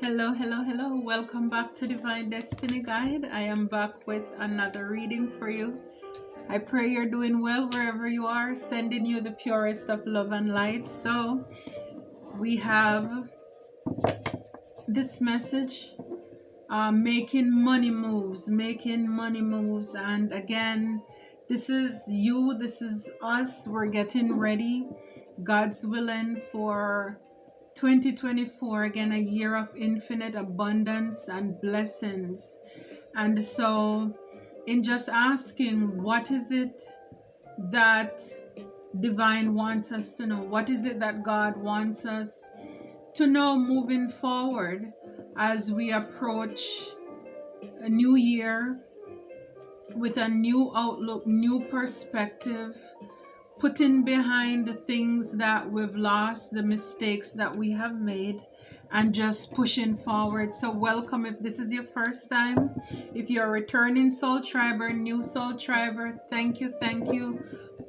Hello, hello, hello. Welcome back to Divine Destiny Guide. I am back with another reading for you. I pray you're doing well wherever you are, sending you the purest of love and light. So, we have this message making money moves, making money moves. And again, this is you, this is us. We're getting ready, God's willing, for 2024, again, a year of infinite abundance and blessings. And so, in just asking, what is it that divine wants us to know? What is it that God wants us to know moving forward as we approach a new year with a new outlook, new perspective, putting behind the things that we've lost, the mistakes that we have made, and just pushing forward. So welcome if this is your first time. If you're a returning soul triber, new soul triber, thank you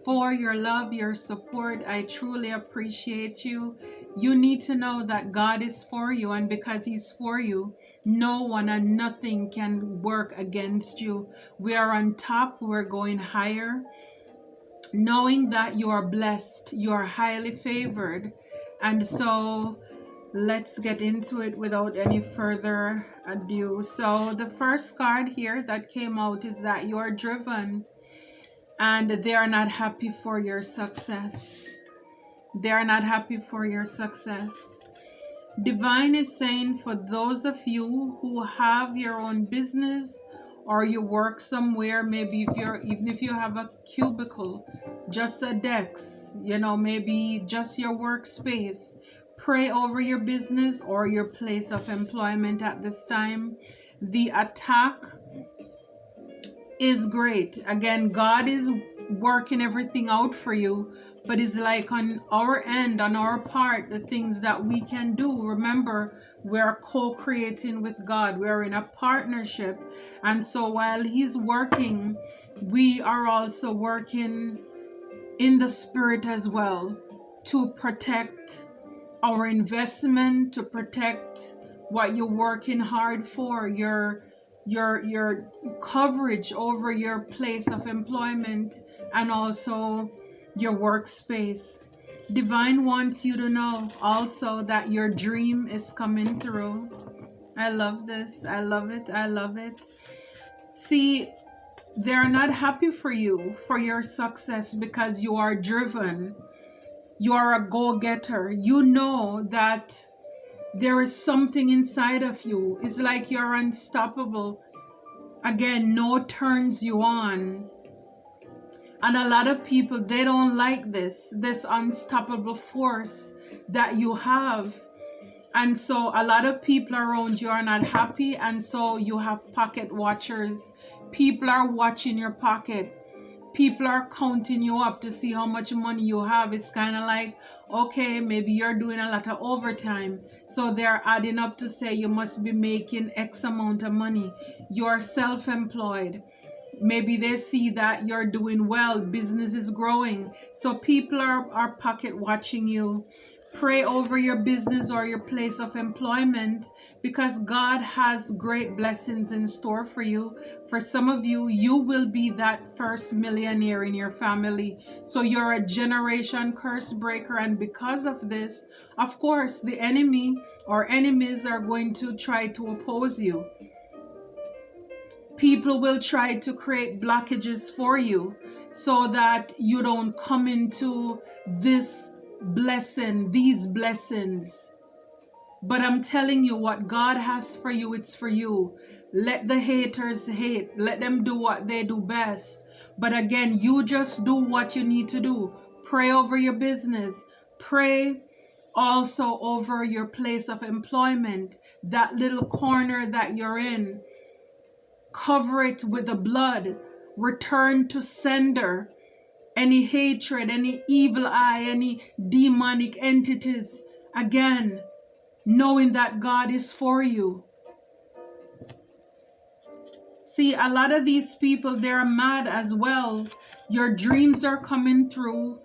for your love, your support. I truly appreciate you. You need to know that God is for you, and because He's for you, no one and nothing can work against you. We are on top, we're going higher, knowing that you are blessed, you are highly favored. And so let's get into it without any further ado. So the first card here that came out is that you are driven and they are not happy for your success. They are not happy for your success. Divine is saying, for those of you who have your own business or you work somewhere, maybe even if you have a cubicle, just a desk, maybe just your workspace, pray over your business or your place of employment at this time. The attack is great. Again, God is working everything out for you, but it's like on our end, on our part, the things that we can do. Remember, we're co-creating with God. We're in a partnership. And so while He's working, we are also working in the spirit as well to protect our investment, to protect what you're working hard for, your coverage over your place of employment and also your workspace. Divine wants you to know also that your dream is coming through. I love this. I love it. I love it. See, they're not happy for you, for your success, because you are driven. You are a go-getter. You know that there is something inside of you. It's like you're unstoppable. Again, no turns you on. And a lot of people, they don't like this unstoppable force that you have. And so a lot of people around you are not happy. And so you have pocket watchers. People are watching your pocket. People are counting you up to see how much money you have. It's kind of like, okay, maybe you're doing a lot of overtime. So they're adding up to say you must be making X amount of money. You're self-employed. Maybe they see that you're doing well, business is growing. So people are pocket watching you. Pray over your business or your place of employment, because God has great blessings in store for you. For some of you, you will be that first millionaire in your family. So you're a generation curse breaker. And because of this, of course, the enemy or enemies are going to try to oppose you. People will try to create blockages for you so that you don't come into this blessing, these blessings. But I'm telling you, what God has for you, it's for you. Let the haters hate. Let them do what they do best. But again, you just do what you need to do. Pray over your business. Pray also over your place of employment, that little corner that you're in. Cover it with the blood. Return to sender any hatred, any evil eye, any demonic entities. Again, knowing that God is for you. See, a lot of these people, they're mad as well. Your dreams are coming through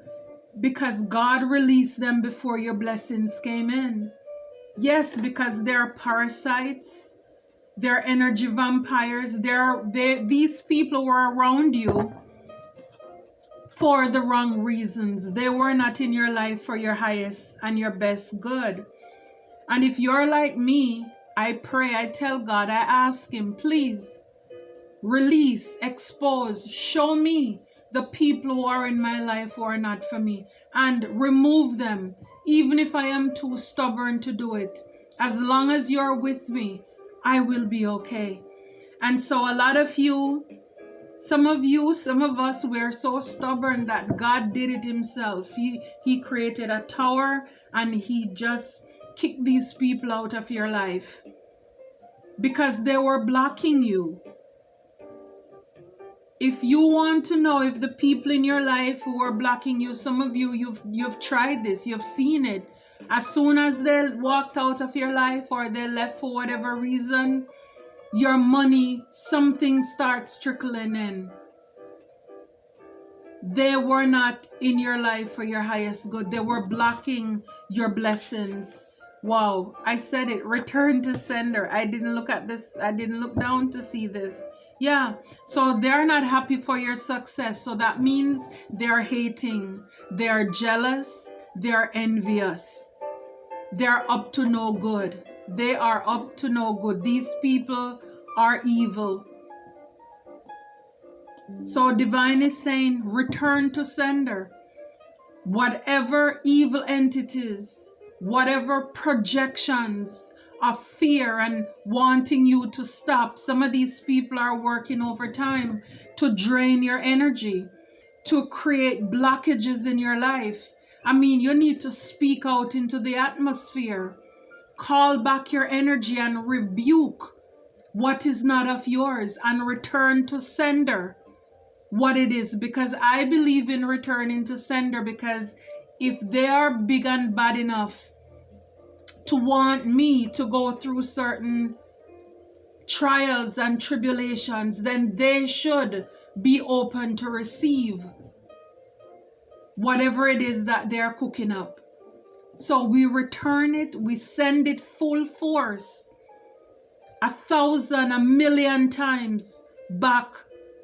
because God released them before your blessings came in. Yes, because they're parasites, they're energy vampires, these people were around you for the wrong reasons. They were not in your life for your highest and your best good. And if you're like me, I pray, I tell God, I ask Him, please release, expose, show me the people who are in my life who are not for me, and remove them, even if I am too stubborn to do it. As long as you're with me, I will be okay. And so a lot of you, some of us, we're so stubborn that God did it Himself. He created a tower and He just kicked these people out of your life because they were blocking you. If you want to know if the people in your life who are blocking you, some of you, you've tried this, you've seen it. As soon as they walked out of your life or they left for whatever reason, your money, something starts trickling in. They were not in your life for your highest good. They were blocking your blessings. Wow, I said it, return to sender. I didn't look at this, I didn't look down to see this. Yeah, so they're not happy for your success. So that means they're hating, they're jealous, they're envious. They're up to no good. They are up to no good. These people are evil. So divine is saying, return to sender. Whatever evil entities, whatever projections of fear and wanting you to stop, some of these people are working overtime to drain your energy, to create blockages in your life. I mean, you need to speak out into the atmosphere, call back your energy and rebuke what is not of yours and return to sender what it is, because I believe in returning to sender, because if they are big and bad enough to want me to go through certain trials and tribulations, then they should be open to receive whatever it is that they're cooking up. So we return it, we send it full force, 1,000, 1,000,000 times back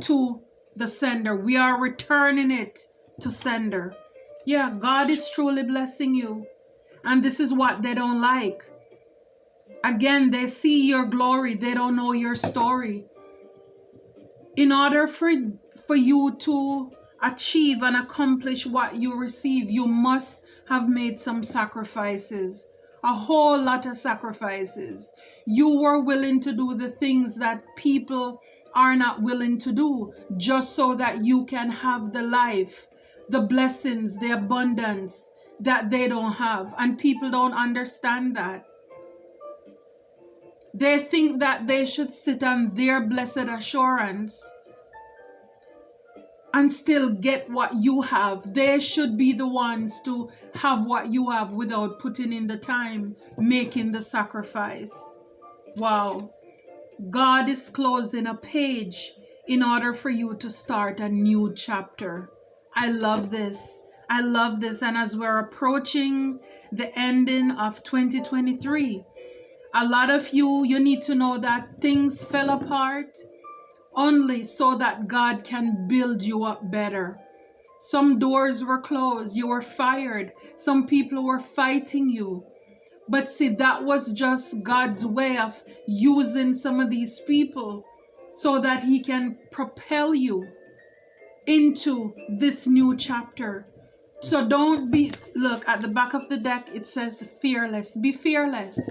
to the sender. We are returning it to sender. Yeah, God is truly blessing you. And this is what they don't like. Again, they see your glory. They don't know your story. In order for you to achieve and accomplish what you receive, you must have made some sacrifices. A whole lot of sacrifices. You were willing to do the things that people are not willing to do, just so that you can have the life, the blessings, the abundance that they don't have. And people don't understand that. They think that they should sit on their blessed assurance and still get what you have. They should be the ones to have what you have without putting in the time, making the sacrifice. Wow. God is closing a page in order for you to start a new chapter. I love this. I love this. And as we're approaching the ending of 2023, a lot of you need to know that things fell apart only so that God can build you up better. Some doors were closed, you were fired, some people were fighting you. But see, that was just God's way of using some of these people so that He can propel you into this new chapter. So don't be, look at the back of the deck, it says fearless. Be fearless.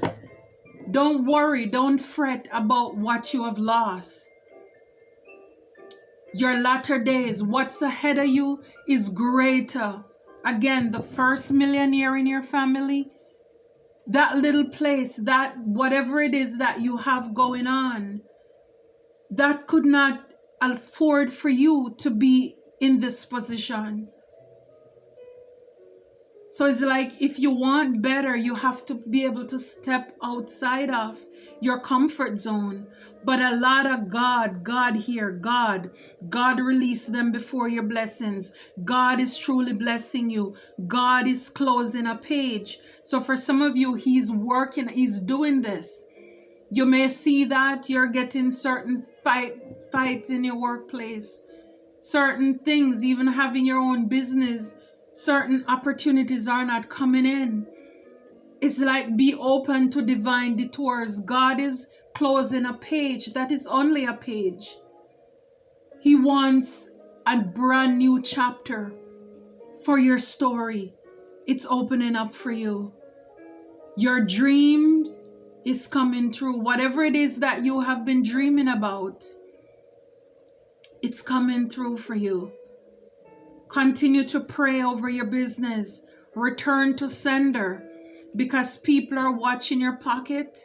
Don't worry, don't fret about what you have lost. Your latter days, what's ahead of you is greater. Again, the first millionaire in your family, that little place, that whatever it is that you have going on, that could not afford for you to be in this position. So it's like if you want better, you have to be able to step outside of your comfort zone. But a lot of God here, God release them before your blessings. God is truly blessing you. God is closing a page. So for some of you, he's working, he's doing this. You may see that you're getting certain fights in your workplace, certain things, even having your own business, certain opportunities are not coming in. It's like be open to divine detours. God is closing a page that is only a page. He wants a brand new chapter for your story. It's opening up for you. Your dream is coming true. Whatever it is that you have been dreaming about, it's coming through for you. Continue to pray over your business. Return to sender, because people are watching your pocket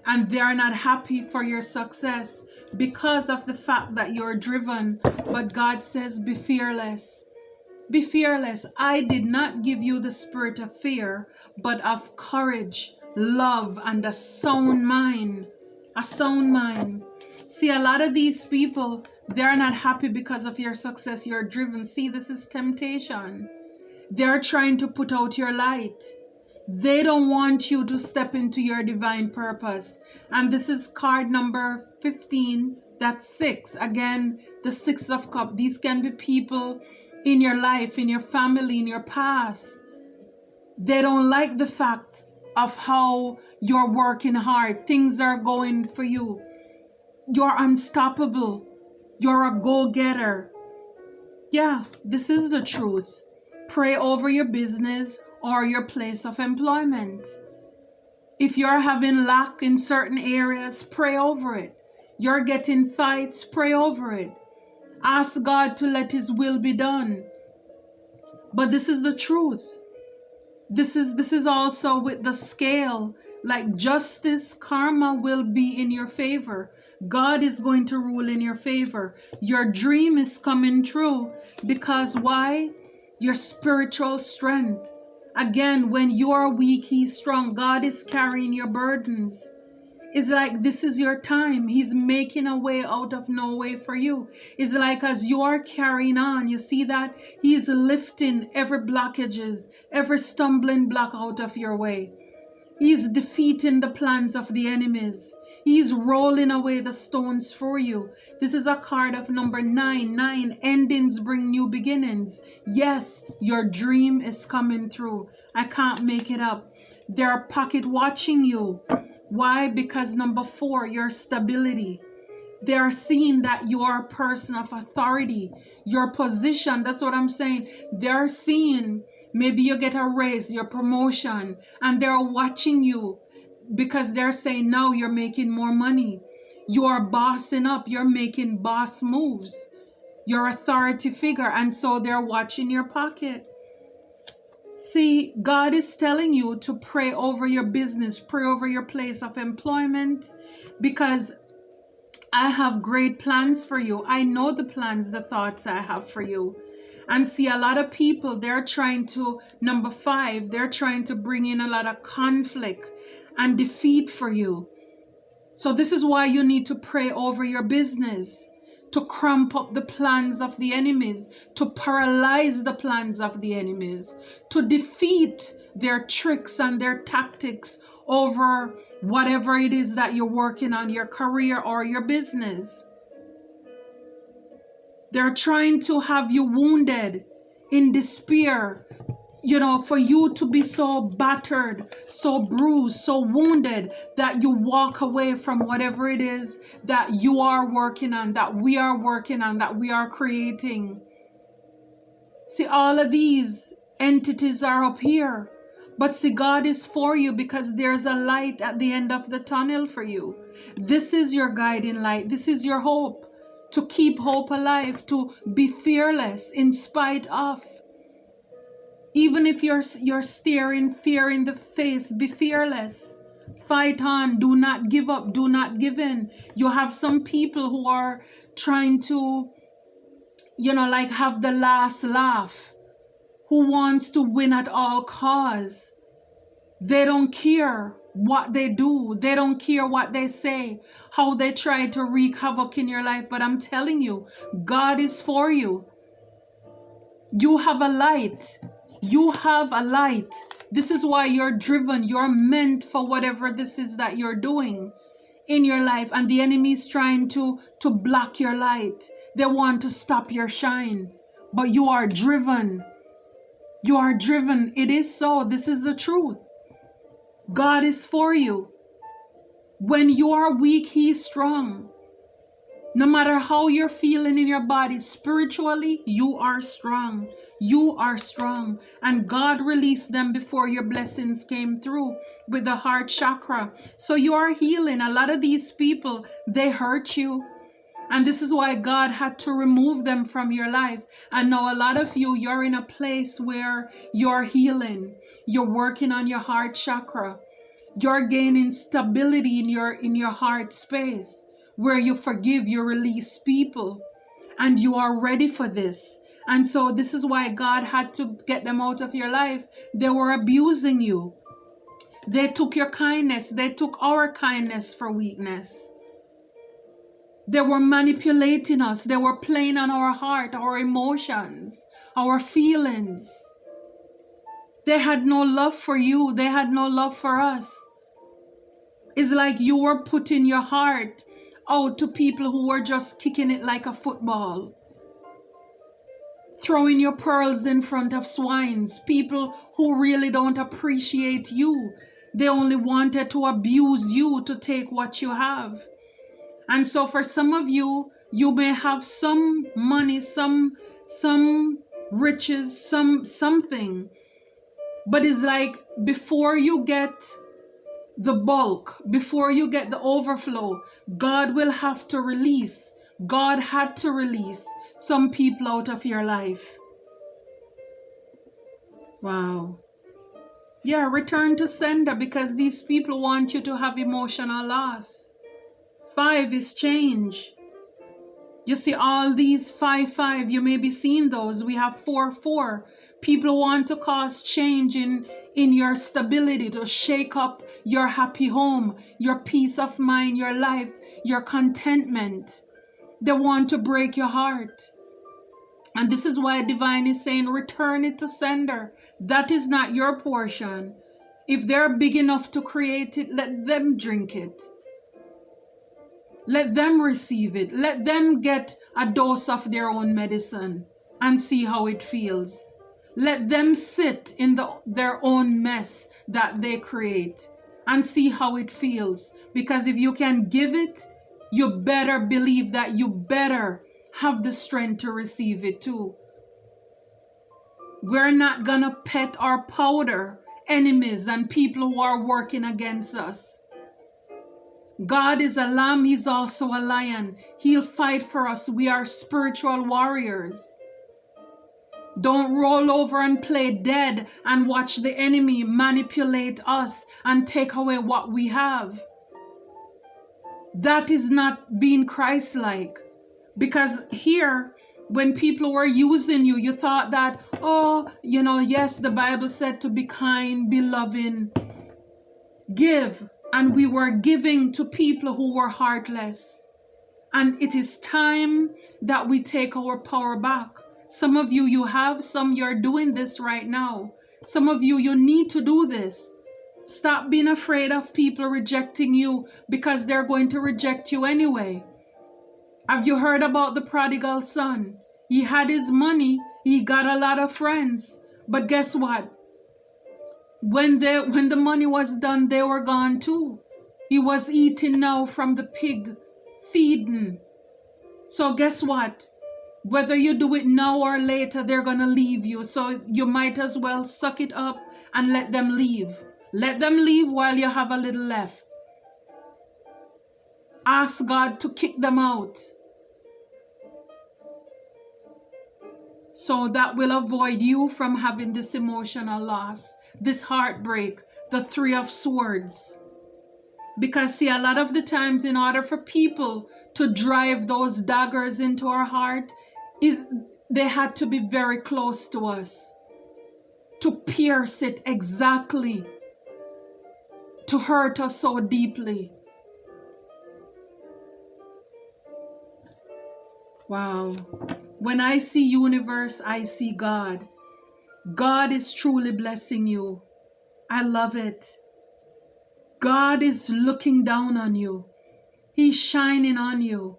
and they are not happy for your success because of the fact that you're driven. But God says, be fearless. Be fearless. I did not give you the spirit of fear, but of courage, love, and a sound mind. A sound mind. See, a lot of these people, they're not happy because of your success. You're driven. See, this is temptation. They're trying to put out your light. They don't want you to step into your divine purpose. And this is card number 15. That's 6. Again, the 6 of Cups. These can be people in your life, in your family, in your past. They don't like the fact of how you're working hard. Things are going for you. You're unstoppable. You're a go-getter. Yeah, this is the truth. Pray over your business or your place of employment. If you're having lack in certain areas, pray over it. You're getting fights, pray over it. Ask God to let his will be done. But this is the truth. This is also with the scale. Like justice, karma will be in your favor. God is going to rule in your favor. Your dream is coming true. Because why? Your spiritual strength. Again, when you are weak, he's strong. God is carrying your burdens. It's like this is your time. He's making a way out of no way for you. It's like as you are carrying on, you see that he's lifting every blockages, every stumbling block out of your way. He's defeating the plans of the enemies. He's rolling away the stones for you. This is a card of number 9. 9 endings bring new beginnings. Yes, your dream is coming through. I can't make it up. They're pocket watching you. Why? Because number 4, your stability. They are seeing that you are a person of authority. Your position, that's what I'm saying. They're seeing maybe you get a raise, your promotion, and they're watching you because they're saying now you're making more money. You are bossing up. You're making boss moves. You're authority figure, and so they're watching your pocket. See, God is telling you to pray over your business, pray over your place of employment, because I have great plans for you. I know the plans, the thoughts I have for you. And see, a lot of people, they're trying to, number 5, they're trying to bring in a lot of conflict and defeat for you. So this is why you need to pray over your business, to cramp up the plans of the enemies, to paralyze the plans of the enemies, to defeat their tricks and their tactics over whatever it is that you're working on, your career or your business. They're trying to have you wounded in despair, you know, for you to be so battered, so bruised, so wounded that you walk away from whatever it is that you are working on, that we are working on, that we are creating. See, all of these entities are up here. But see, God is for you because there's a light at the end of the tunnel for you. This is your guiding light. This is your hope. To keep hope alive, to be fearless in spite of. Even if you're staring fear in the face, be fearless. Fight on. Do not give up. Do not give in. You have some people who are trying to, you know, like have the last laugh, who wants to win at all costs. They don't care what they do. They don't care what they say, how they try to wreak havoc in your life. But I'm telling you, God is for you. You have a light. You have a light. This is why you're driven. You're meant for whatever this is that you're doing in your life. And the enemy is trying to block your light. They want to stop your shine. But you are driven. You are driven. It is so. This is the truth. God is for you. When you are weak, He is strong. No matter how you're feeling in your body, spiritually, you are strong. You are strong. And God released them before your blessings came through with the heart chakra. So you are healing. A lot of these people, they hurt you. And this is why God had to remove them from your life. And now a lot of you, you're in a place where you're healing. You're working on your heart chakra. You're gaining stability in your heart space, where you forgive, you release people, and you are ready for this. And so this is why God had to get them out of your life. They were abusing you. They took your kindness. They took our kindness for weakness. They were manipulating us. They were playing on our heart, our emotions, our feelings. They had no love for you. They had no love for us. It's like you were putting your heart out to people who were just kicking it like a football. Throwing your pearls in front of swines. People who really don't appreciate you. They only wanted to abuse you to take what you have. And so for some of you, you may have some money, some riches, something. But it's like before you get the bulk, before you get the overflow, God will have to release. God had to release some people out of your life. Wow. Yeah, return to sender, because these people want you to have emotional loss. 5 is change. You see all these 5, you may be seeing those. We have 4. People want to cause change in your stability, to shake up your happy home, your peace of mind, your life, your contentment. They want to break your heart. And this is why divine is saying, return it to sender. That is not your portion. If they're big enough to create it, let them drink it. Let them receive it. Let them get a dose of their own medicine and see how it feels. Let them sit in their own mess that they create and see how it feels. Because if you can give it, you better believe that you better have the strength to receive it too. We're not gonna pet or powder enemies and people who are working against us. God is a lamb, He's also a lion. He'll fight for us. We are spiritual warriors. Don't roll over and play dead and watch the enemy manipulate us and take away what we have. That is not being Christ-like. Because here, when people were using you, you thought that, oh, yes, the Bible said to be kind, be loving, give. And we were giving to people who were heartless. And it is time that we take our power back. Some of you, you have, some you're doing this right now. Some of you, you need to do this. Stop being afraid of people rejecting you, because they're going to reject you anyway. Have you heard about the prodigal son? He had his money, he got a lot of friends, but guess what? When the money was done, they were gone too. He was eating now from the pig feeding. So guess what? Whether you do it now or later, they're gonna leave you. So you might as well suck it up and let them leave. Let them leave while you have a little left. Ask God to kick them out. So that will avoid you from having this emotional loss, this heartbreak, the 3 of Swords. Because see, a lot of the times, in order for people to drive those daggers into our heart, they had to be very close to us. to pierce it exactly, to hurt us so deeply. Wow. When I see universe, I see God. God is truly blessing you. I love it. God is looking down on you. He's shining on you.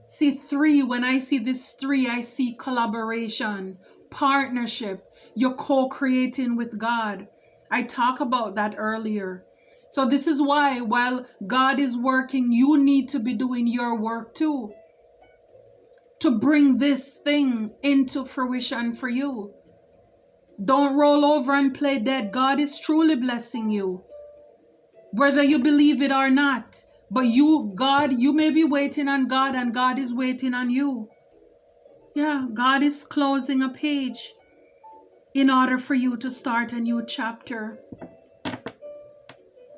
See, 3, when I see this 3, I see collaboration, partnership. You're co-creating with God. I talked about that earlier. So this is why while God is working, you need to be doing your work too, to bring this thing into fruition for you. Don't roll over and play dead. God is truly blessing you, whether you believe it or not. But you may be waiting on God, and God is waiting on you. Yeah, God is closing a page in order for you to start a new chapter.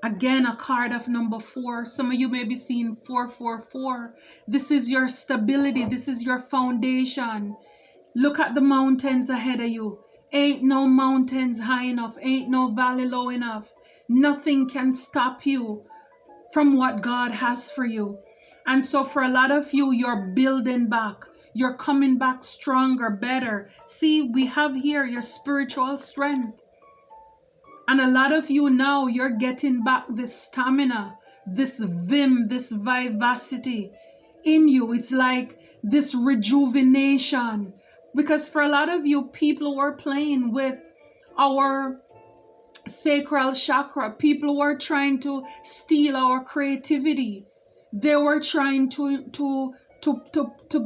Again, a card of number 4. Some of you may be seeing 444. This is your stability. This is your foundation. Look at the mountains ahead of you. Ain't no mountains high enough. Ain't no valley low enough. Nothing can stop you from what God has for you. And so for a lot of you, you're building back. You're coming back stronger, better. See, we have here your spiritual strength. And a lot of you now, you're getting back this stamina, this vim, this vivacity in you. It's like this rejuvenation. Because for a lot of you, people were playing with our sacral chakra. People were trying to steal our creativity. They were trying to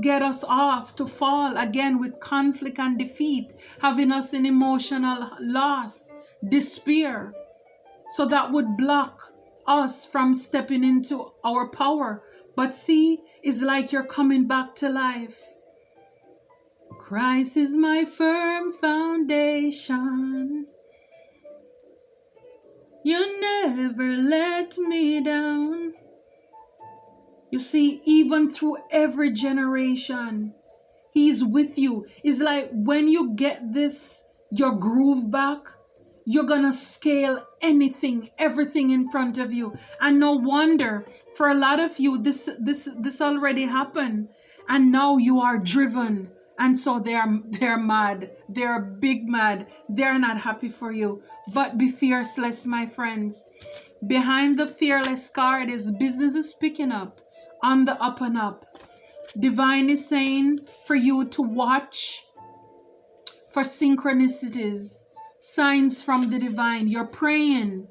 get us off, to fall again with conflict and defeat, having us in emotional loss, despair. So that would block us from stepping into our power. But see, it's like you're coming back to life. Christ is my firm foundation. You never let me down. You see, even through every generation, He's with you. It's like when you get this, your groove back, you're gonna scale anything, everything in front of you. And no wonder, for a lot of you, this already happened. And now you are driven. And so they're mad. They're big mad. They're not happy for you. But be fearless, my friends. Behind the fearless card is business is picking up, on the up and up. Divine is saying for you to watch for synchronicities, signs from the divine. You're praying,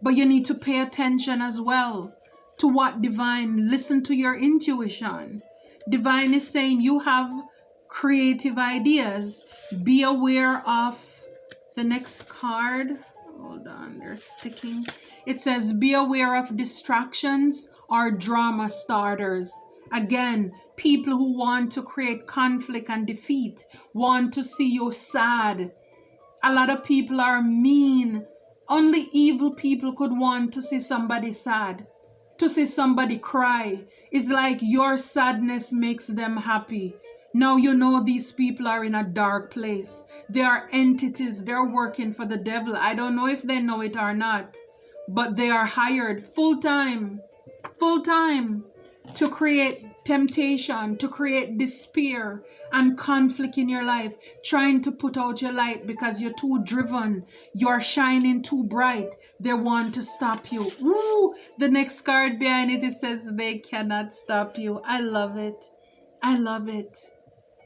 but you need to pay attention as well to what divine. Listen to your intuition. Divine is saying you have creative ideas. Be aware of the next card. Hold on, they're sticking. It says be aware of distractions or drama starters. Again, people who want to create conflict and defeat, want to see you sad. A lot of people are mean. Only evil people could want to see somebody sad, to see somebody cry. It's like your sadness makes them happy. Now you know these people are in a dark place. They are entities. They're working for the devil. I don't know if they know it or not, but they are hired full time to create temptation, to create despair and conflict in your life, trying to put out your light because you're too driven, you're shining too bright. They want to stop you. Woo! The next card behind it, it says they cannot stop you. I love it. I love it.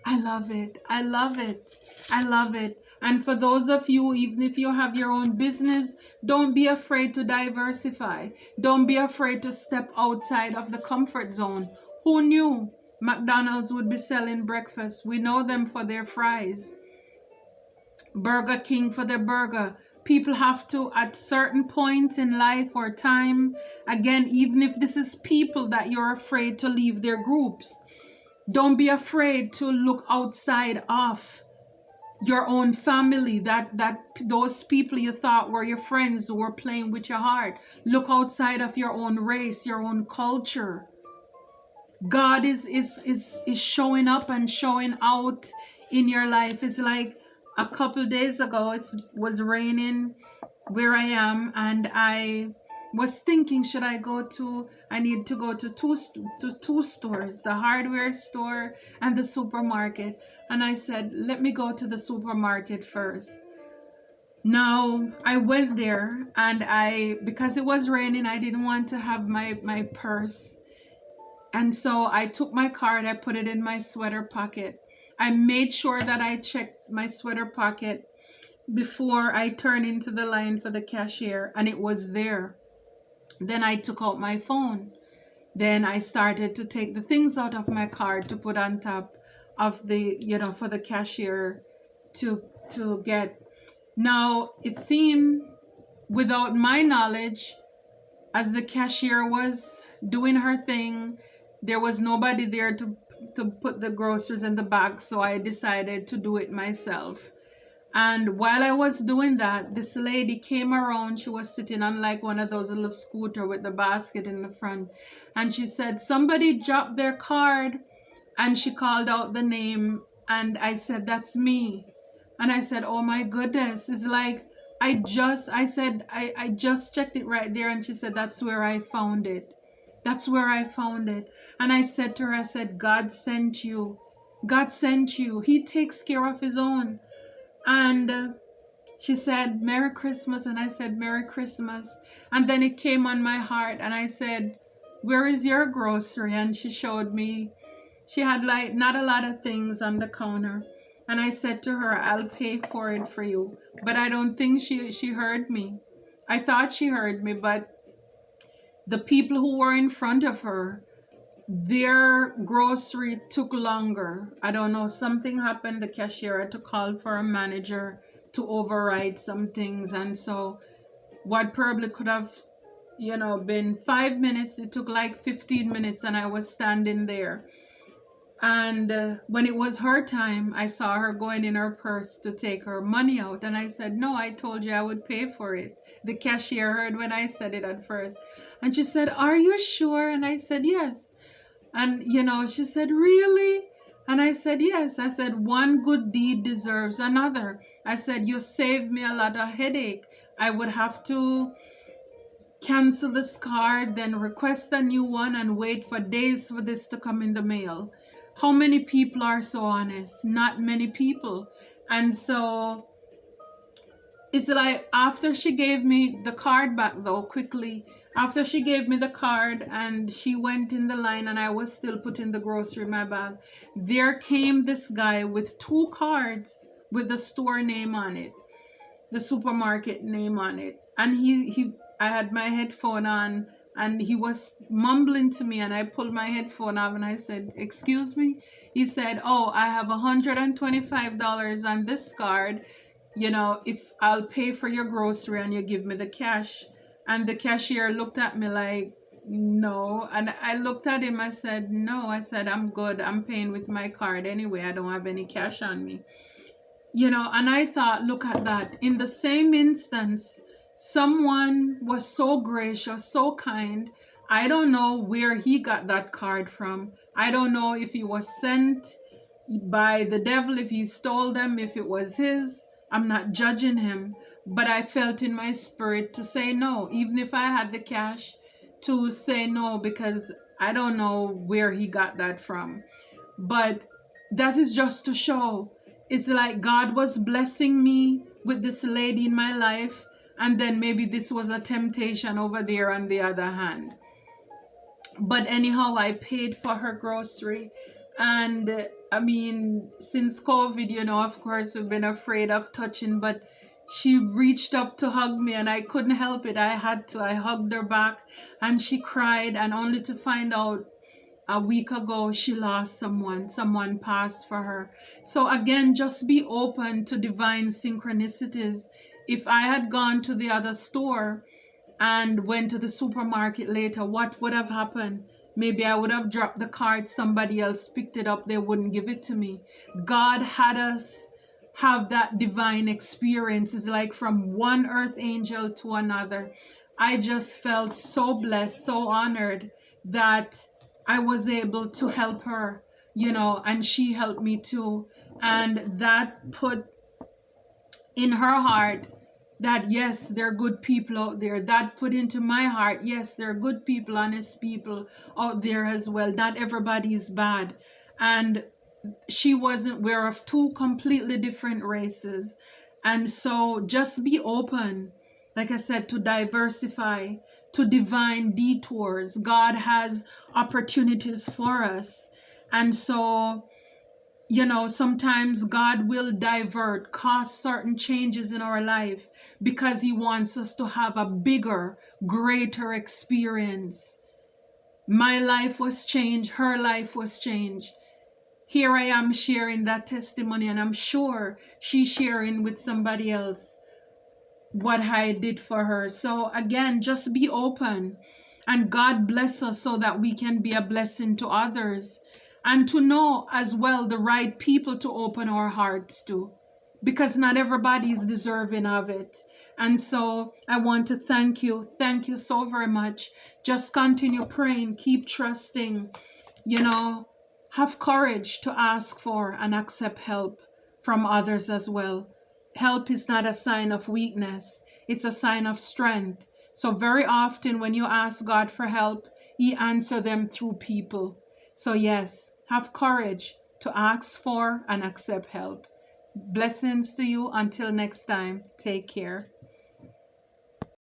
I love it. I love it. I love it. And for those of you, even if you have your own business, don't be afraid to diversify. Don't be afraid to step outside of the comfort zone. Who knew McDonald's would be selling breakfast? We know them for their fries. Burger King for their burger. People have to, at certain points in life or time, again, even if this is people that you're afraid to leave their groups, don't be afraid to look outside of your own family, that those people you thought were your friends who were playing with your heart. Look outside of your own race, your own culture. God is showing up and showing out in your life. It's like a couple days ago it was raining where I am, and I was thinking, should I go to, I need to go to two stores, the hardware store and the supermarket. And I said, let me go to the supermarket first. Now I went there, and because it was raining, I didn't want to have my purse. And so I took my card, I put it in my sweater pocket. I made sure that I checked my sweater pocket before I turned into the line for the cashier, and it was there. Then I took out my phone. Then I started to take the things out of my card to put on top of the, for the cashier to get. Now, it seemed, without my knowledge, as the cashier was doing her thing, there was nobody there to put the groceries in the bag, so I decided to do it myself. And while I was doing that, this lady came around. She was sitting on like one of those little scooter with the basket in the front. And she said, somebody dropped their card. And she called out the name. And I said, that's me. And I said, oh my goodness. It's like, I just checked it right there. And she said, that's where I found it. That's where I found it. And I said to her, I said, God sent you. God sent you. He takes care of his own. And she said, Merry Christmas. And I said, Merry Christmas. And then it came on my heart. And I said, where is your grocery? And she showed me. She had like not a lot of things on the counter. And I said to her, I'll pay for it for you. But I don't think she heard me. I thought she heard me, but the people who were in front of her, their grocery took longer. I don't know, something happened. The cashier had to call for a manager to override some things. And so what probably could have, been 5 minutes, it took like 15 minutes, and I was standing there. And when it was her time, I saw her going in her purse to take her money out. And I said, no, I told you I would pay for it. The cashier heard when I said it at first. And she said, are you sure? And I said, yes. And, she said, really? And I said, yes. I said, one good deed deserves another. I said, you saved me a lot of headache. I would have to cancel this card, then request a new one, and wait for days for this to come in the mail. How many people are so honest? Not many people. And so it's like, after she gave me the card back, though, quickly, after she gave me the card and she went in the line and I was still putting the grocery in my bag, there came this guy with 2 cards with the store name on it, the supermarket name on it. And I had my headphone on, and he was mumbling to me, and I pulled my headphone off and I said, excuse me? He said, oh, I have $125 on this card. If I'll pay for your grocery and you give me the cash. And the cashier looked at me like, no. And I looked at him, I said, no. I said, I'm good. I'm paying with my card anyway. I don't have any cash on me. And I thought, look at that. In the same instance, someone was so gracious, so kind. I don't know where he got that card from. I don't know if he was sent by the devil, if he stole them, if it was his. I'm not judging him, but I felt in my spirit to say no, even if I had the cash, to say no, because I don't know where he got that from. But that is just to show, it's like God was blessing me with this lady in my life, and then maybe this was a temptation over there on the other hand. But anyhow, I paid for her grocery. And since COVID, of course, we've been afraid of touching, but she reached up to hug me and I couldn't help it. I had to. I hugged her back and she cried, and only to find out a week ago she lost someone. Someone passed for her. So again, just be open to divine synchronicities. If I had gone to the other store and went to the supermarket later, what would have happened? Maybe I would have dropped the card, somebody else picked it up, they wouldn't give it to me. God had us have that divine experience. It's like from one earth angel to another. I just felt so blessed, so honored that I was able to help her, and she helped me too. And that put in her heart that yes, there are good people out there. That put into my heart, yes, there are good people, honest people out there as well. Not everybody is bad. And she wasn't, we're of two completely different races. And so just be open, like I said, to diversify, to divine detours. God has opportunities for us. And so, sometimes God will divert, cause certain changes in our life because He wants us to have a bigger, greater experience. My life was changed, her life was changed. Here I am sharing that testimony, and I'm sure she's sharing with somebody else what I did for her. So, again, just be open, and God bless us so that we can be a blessing to others, and to know as well the right people to open our hearts to, because not everybody is deserving of it. And so I want to thank you. Thank you so very much. Just continue praying, keep trusting, you know, have courage to ask for and accept help from others as well. Help is not a sign of weakness, it's a sign of strength. So, very often when you ask God for help, He answers them through people. So, yes, have courage to ask for and accept help. Blessings to you. Until next time, take care.